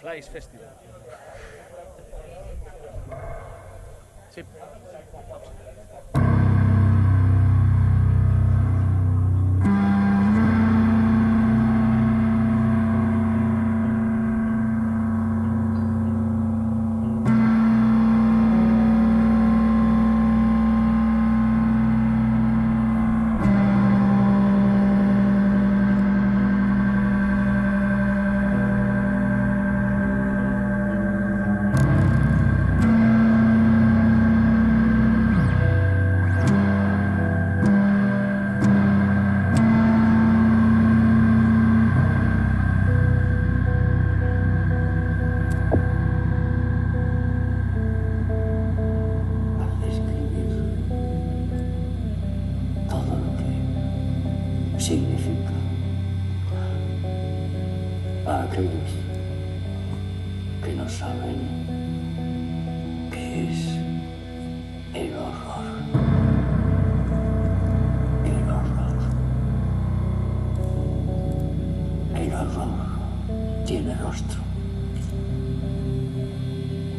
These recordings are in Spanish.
Flies Festival. Sí. Significa a aquellos que no saben qué es el horror. El horror. El horror tiene rostro.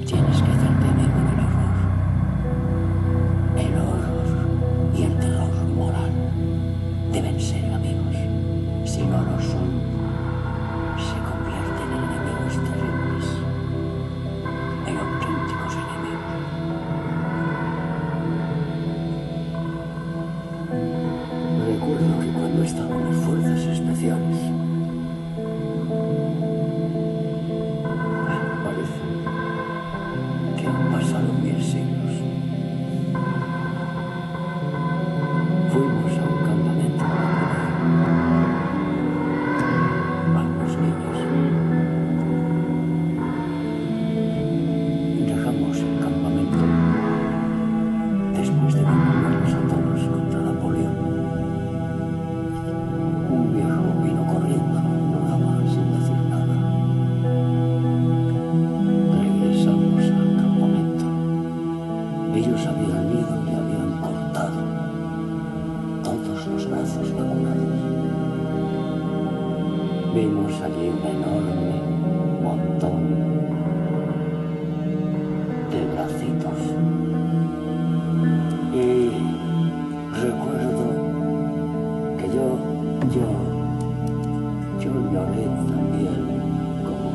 Tienes que hacerte amigo del horror. El horror y el terror moral deben ser amigos. Si no lo son, se convierten en enemigos terribles, en auténticos enemigos. Recuerdo que cuando estaba en las fuerzas especiales, parece que han pasado 1000 siglos. Fuimos a un campamento a unos niños. Dejamos el campamento después de vacunarnos a todos contra Napoleón. Un viejo vino corriendo, no jamás sin decir nada. Regresamos al campamento. Ellos habían ido y habían cortado todos los brazos vacunados. Vimos allí un enorme montón de bracitos. Y recuerdo que yo lloré también como...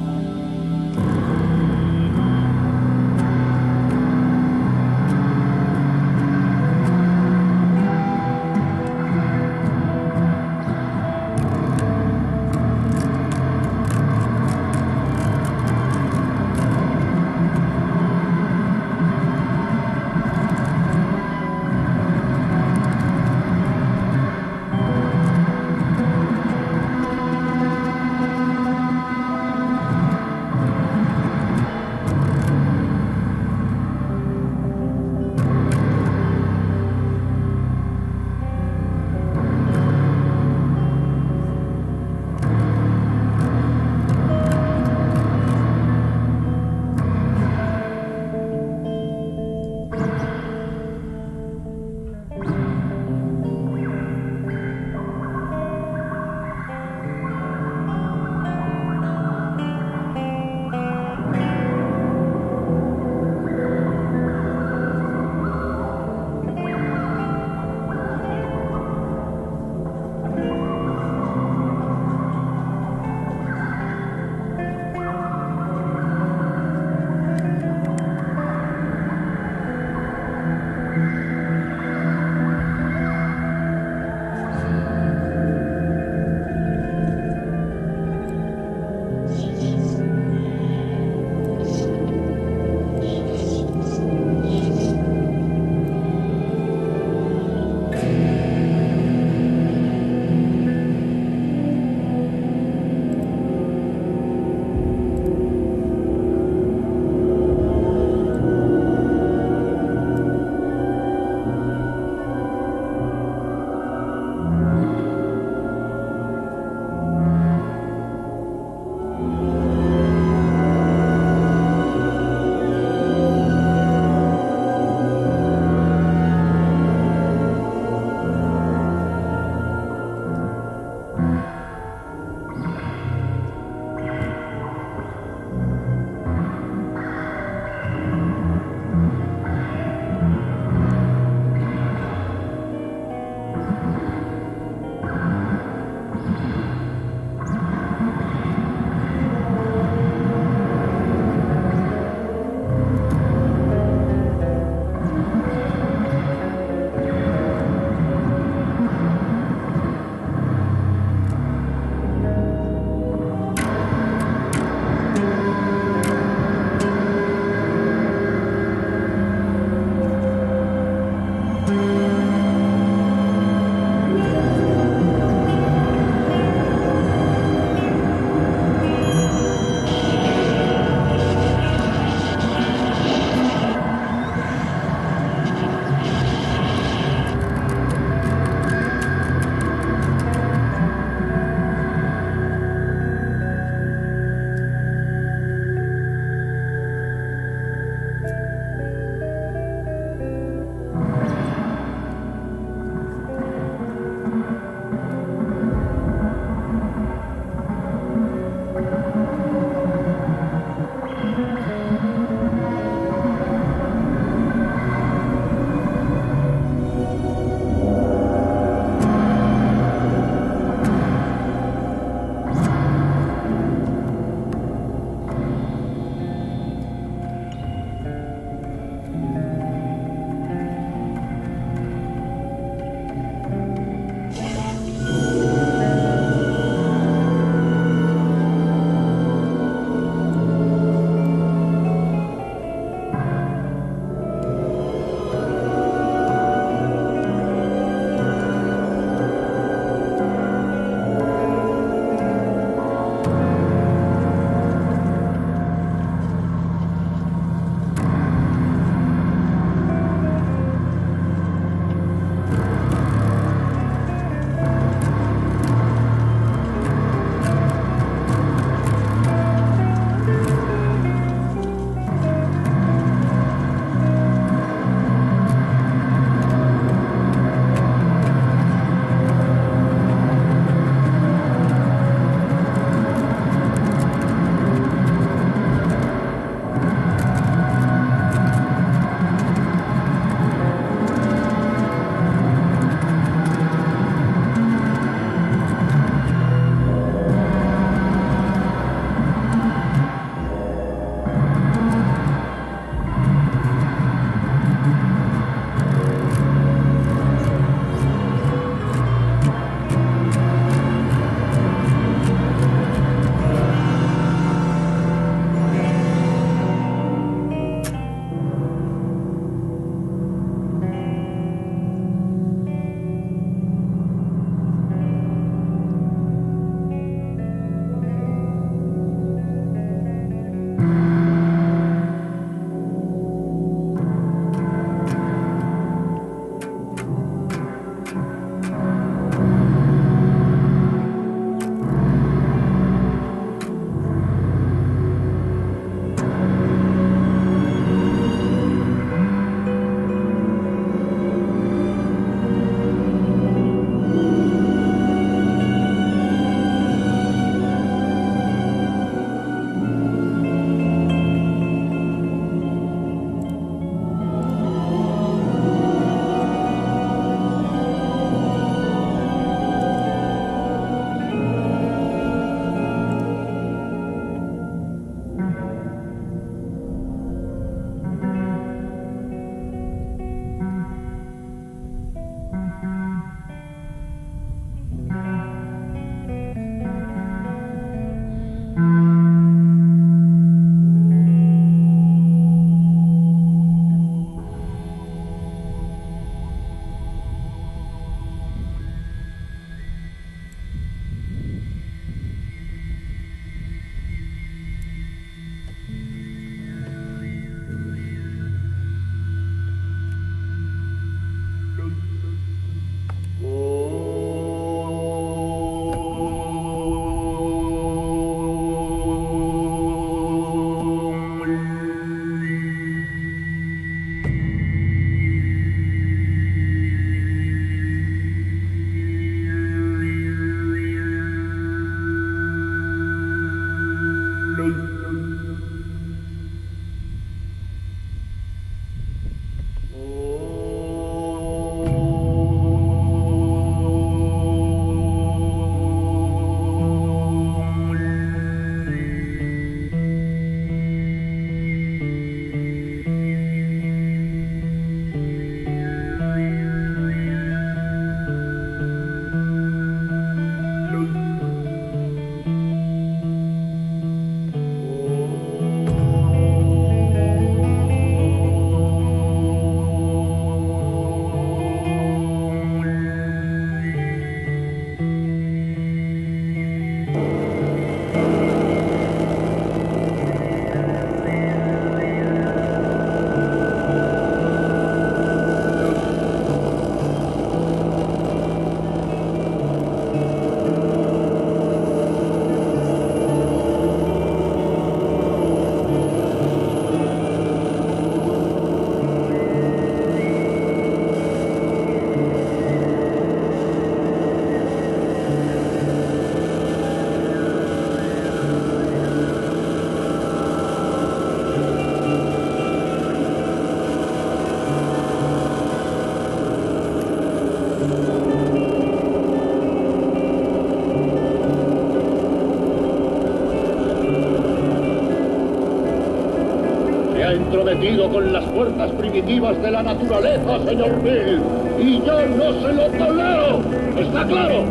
entrometido con las fuerzas primitivas de la naturaleza, señor Bill. Y yo no se lo tolero. ¿Está claro?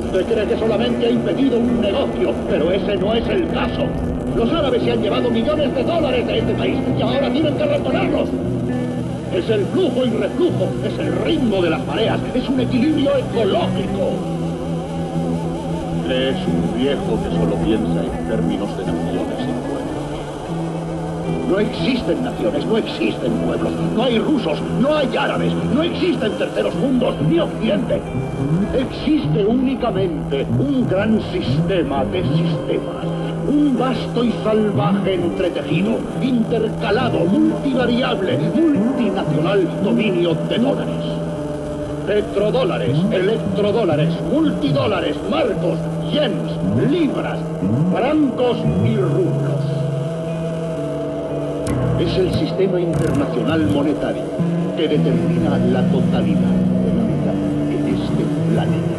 Usted cree que solamente ha impedido un negocio, pero ese no es el caso. Los árabes se han llevado millones de dólares de este país y ahora tienen que retornarlos. Es el flujo y reflujo, es el ritmo de las mareas, es un equilibrio ecológico. Es un viejo que solo piensa en términos de naciones y pueblos. No existen naciones, no existen pueblos, no hay rusos, no hay árabes, no existen terceros mundos, ni occidente. Existe únicamente un gran sistema de sistemas. Un vasto y salvaje entretejido, intercalado, multivariable, multinacional dominio de dólares. Petrodólares, electrodólares, multidólares, marcos, yens, libras, francos y rublos. Es el sistema internacional monetario que determina la totalidad de la vida en este planeta.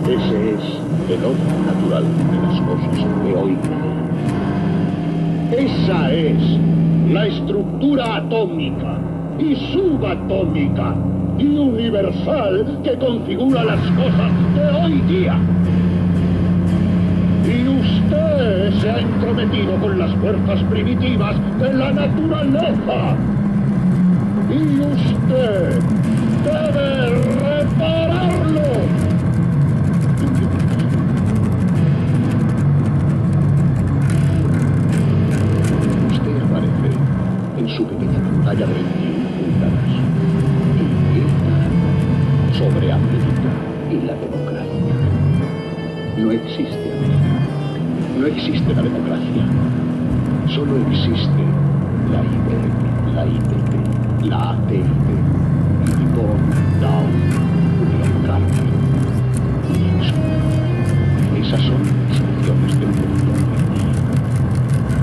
Ese es el orden natural de las cosas que hoy tenemos. Esa es la estructura atómica y subatómica y universal que configura las cosas de hoy día. Y usted se ha entrometido con las fuerzas primitivas de la naturaleza. Y usted debe repararlo. En su pequeña pantalla de 21 pulgadas, inquieta sobre América y la democracia. No existe América, no existe la democracia, solo existe la IBM, la ITT, la AT&T, Nippon, Dow, Unión Carbide, Insul. Esas son las naciones del mundo.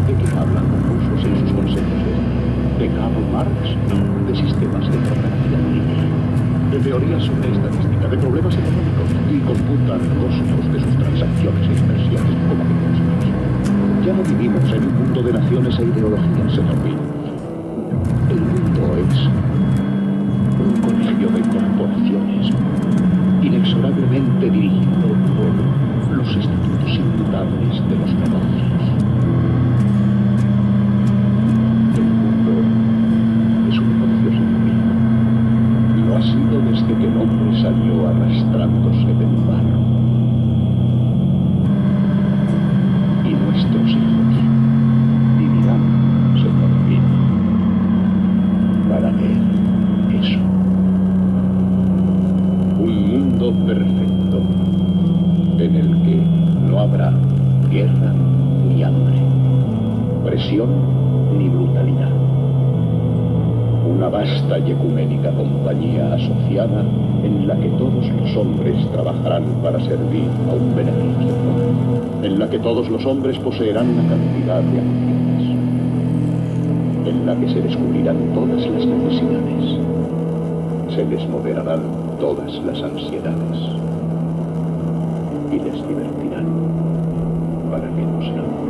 ¿De qué hablan los rusos en sus consejos de Karl Marx? De sistemas de programación lineal, de teorías sobre estadística, de problemas económicos, y computan costos de sus transacciones e inversiones como de costos. Ya no vivimos en un mundo de naciones e ideologías, señor Bill. El mundo es un colegio de corporaciones, inexorablemente dirigido por los estatutos inmutables de los negocios. Ha sido desde que el hombre salió arrastrándose del barro. Y nuestros hijos vivirán, señor Bill, para ver eso. Un mundo perfecto en el que no habrá guerra ni hambre, presión ni brutalidad. Una vasta y ecuménica compañía asociada en la que todos los hombres trabajarán para servir a un beneficio común, en la que todos los hombres poseerán una cantidad de ambiciones, en la que se descubrirán todas las necesidades, se les moderarán todas las ansiedades y les divertirán para que no se aburran.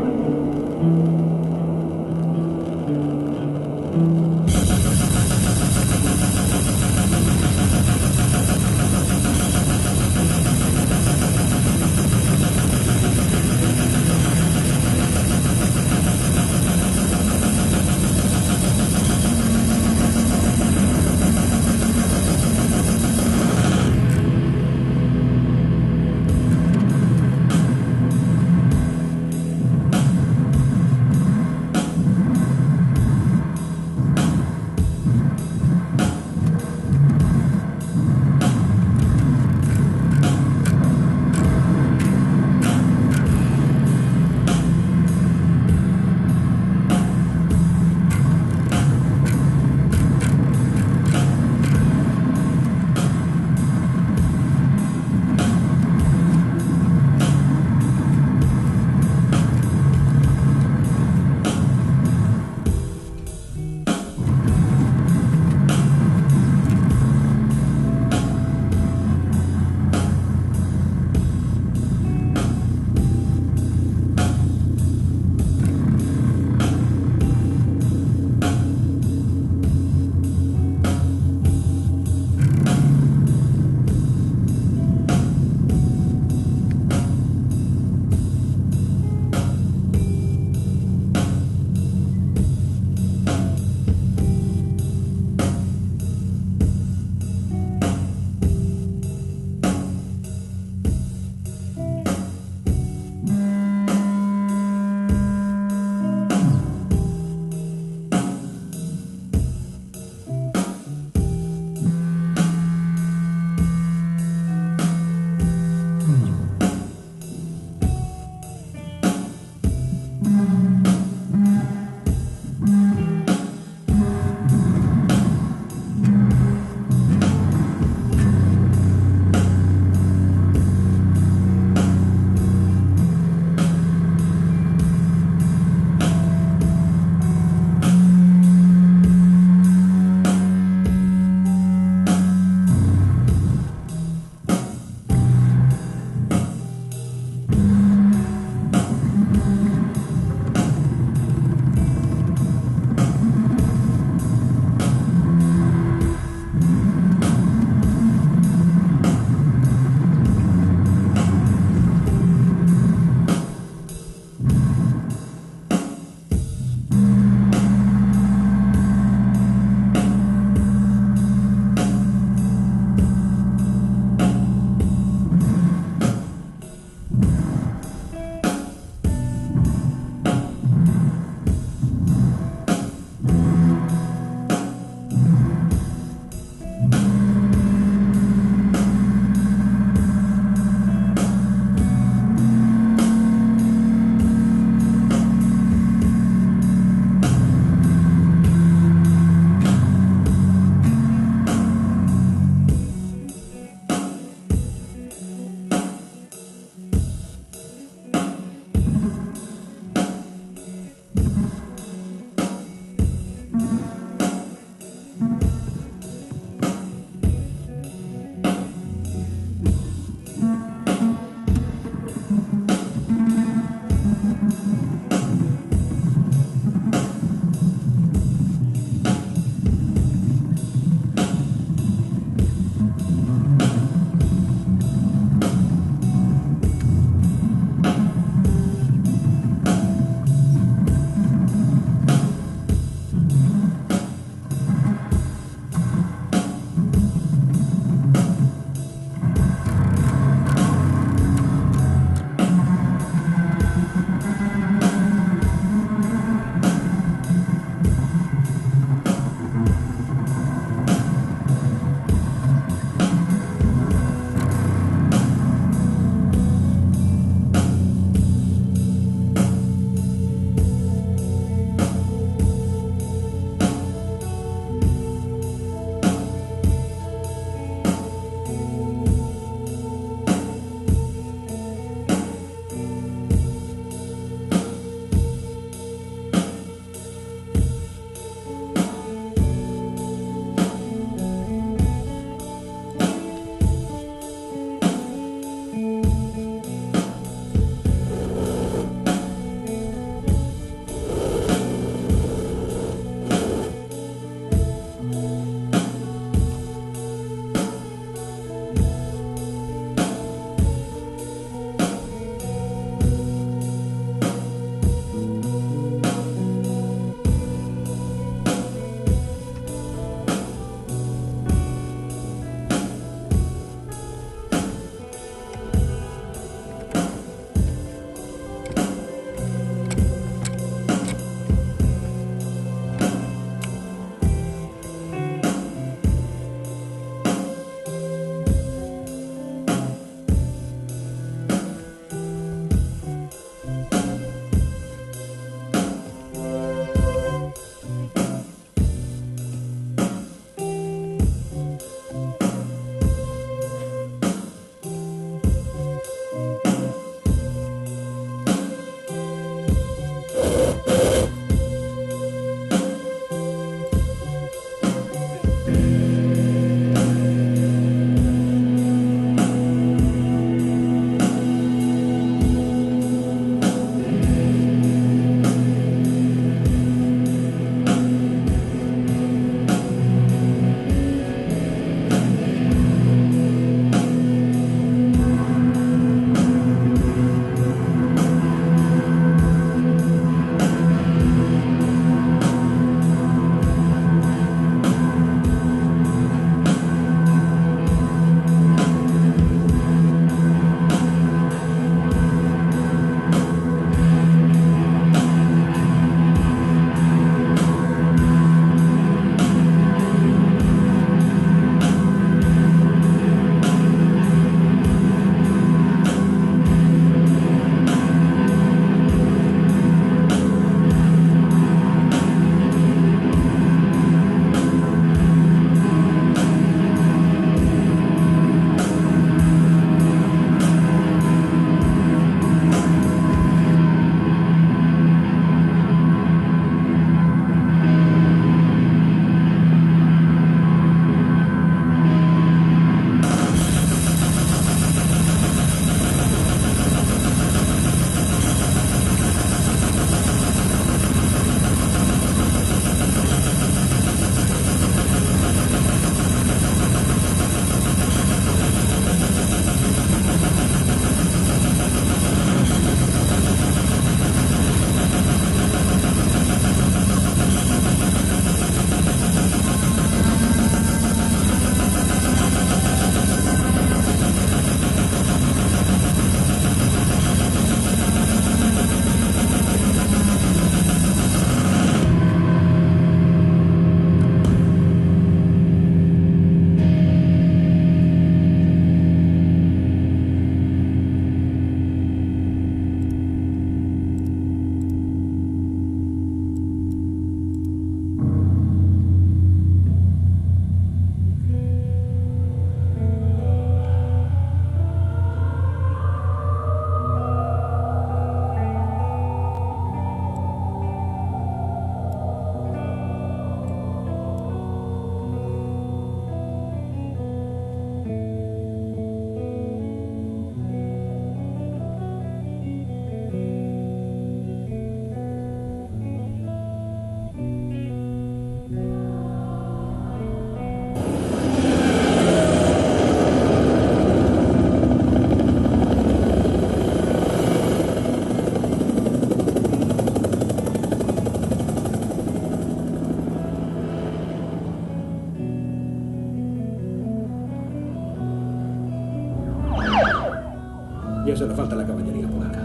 Ya solo falta la caballería polaca.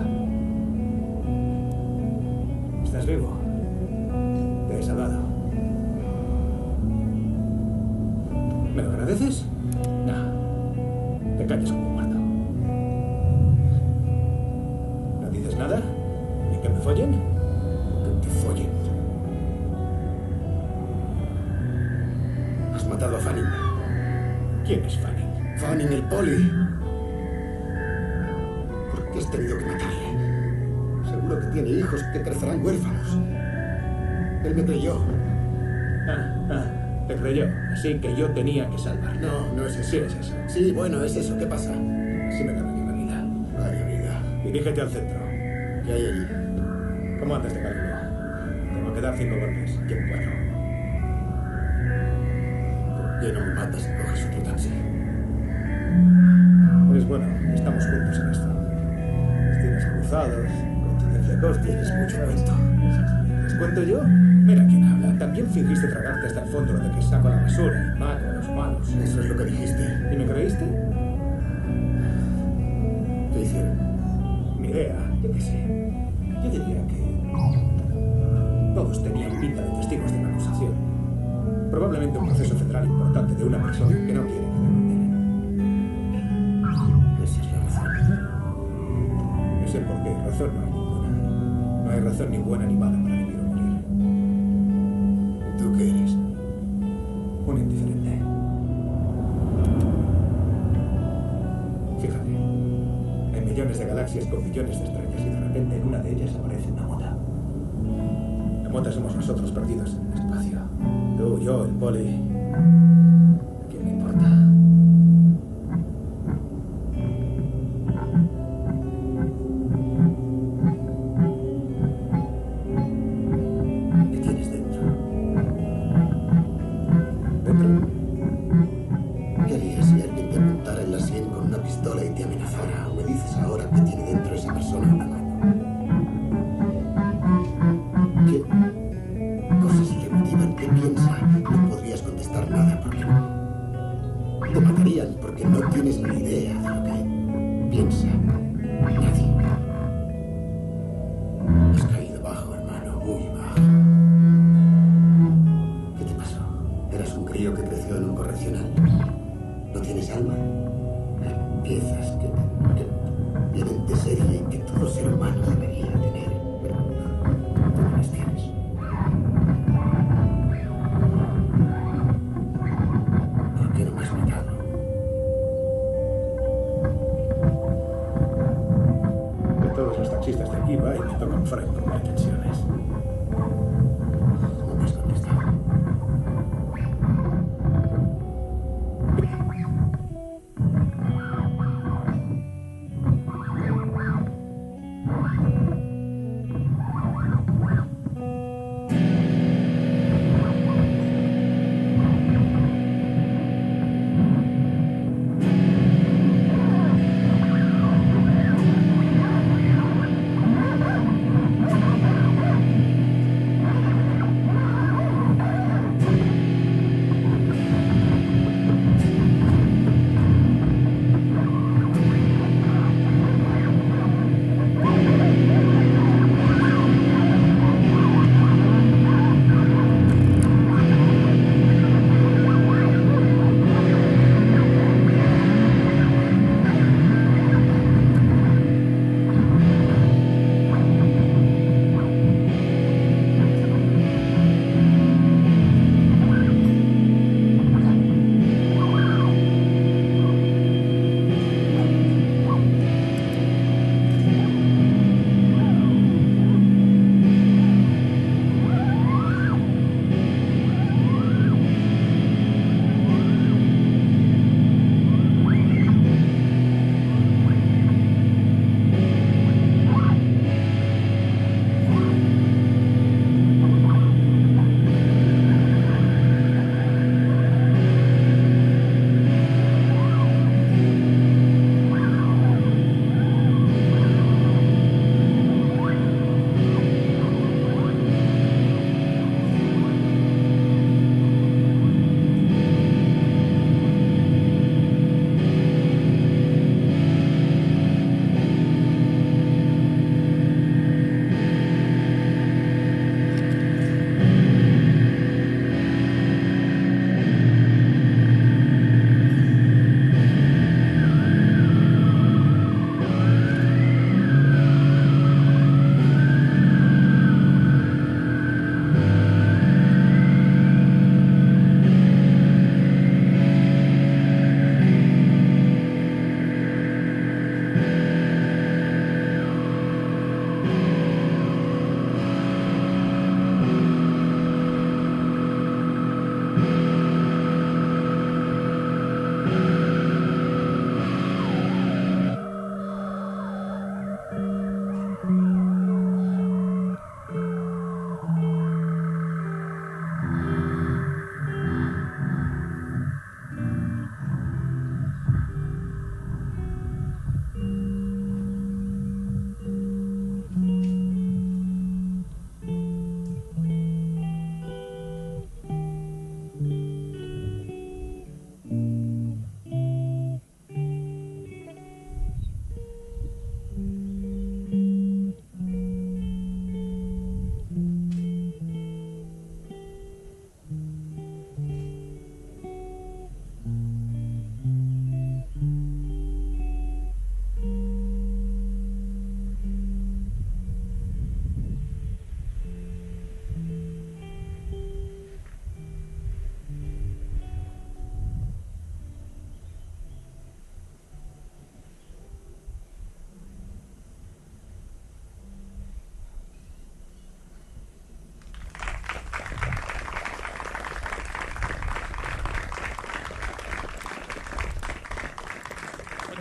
¿Estás vivo? Te he salvado. ¿Me lo agradeces? No. Te calles como un muerto. ¿No dices nada? ¿Ni que me follen? Que te follen. Has matado a Fanning. ¿Quién es Fanning? Fanning, el poli. ¿Por qué has tenido que matarle? Seguro que tiene hijos que crecerán huérfanos. Él me creyó. Te creyó. Así que yo tenía que salvar. No, no es eso. Sí, es eso. Sí, bueno, es eso. ¿Qué pasa? Así me ganaría la vida. Vaya vida. Dirígete al centro. ¿Qué hay allí? ¿Cómo andas de cálculo? Tengo que dar 5 golpes. Llevo 4. ¿Por qué no me matas y coges otro taxi? Pues bueno, estamos juntos en esto. Destinos cruzados, contingencia coste. Tienes mucho cuento. ¿Les cuento yo? Mira quién habla. También fingiste tragarte hasta el fondo lo de que saco la basura y mato a los malos. Eso es lo que dijiste. ¿Y me creíste? ¿Qué hicieron? Ni idea, yo qué sé. Yo diría que todos tenían pinta de testigos de una acusación. Probablemente un proceso federal importante de una persona que no quiere que le condenen. Esa es la razón. No sé por qué, razón no hay ninguna. No hay razón ni buena ni mala para vivir o morir. ¿Tú qué eres? Un indiferente. Fíjate, hay millones de galaxias con millones de estrellas y de repente en una de ellas aparece una mota. La mota somos nosotros perdidos en el espacio. Tú, yo, el poli. ¿A quién le importa? ¿Qué tienes dentro? ¿Dentro? ¿Qué harías si alguien te apuntara en la sien con una pistola y te amenazara? ¿O me dices ahora qué tiene dentro esa persona a la mano? ¿Qué cosas le motivan? ¿Qué piensa? No podrías contestar nada porque te matarían porque no tienes ni idea de lo que piensa nadie. Has caído bajo, hermano, muy bajo. ¿Qué te pasó? ¿Eras un crío que creció en un correccional? ¿No tienes alma? Hay piezas que vienen de serie y que todo ser humano debería tener, pero tú no las tienes. ¿Por qué no me has matado? De todos los taxistas de aquí va y me toca un Frank con pretensiones. No me has contestado.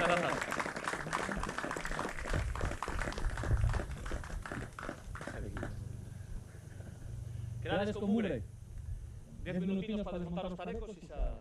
gracias. Quedades con Mugre. 10 minutinos para desmontar los tarecos y xa...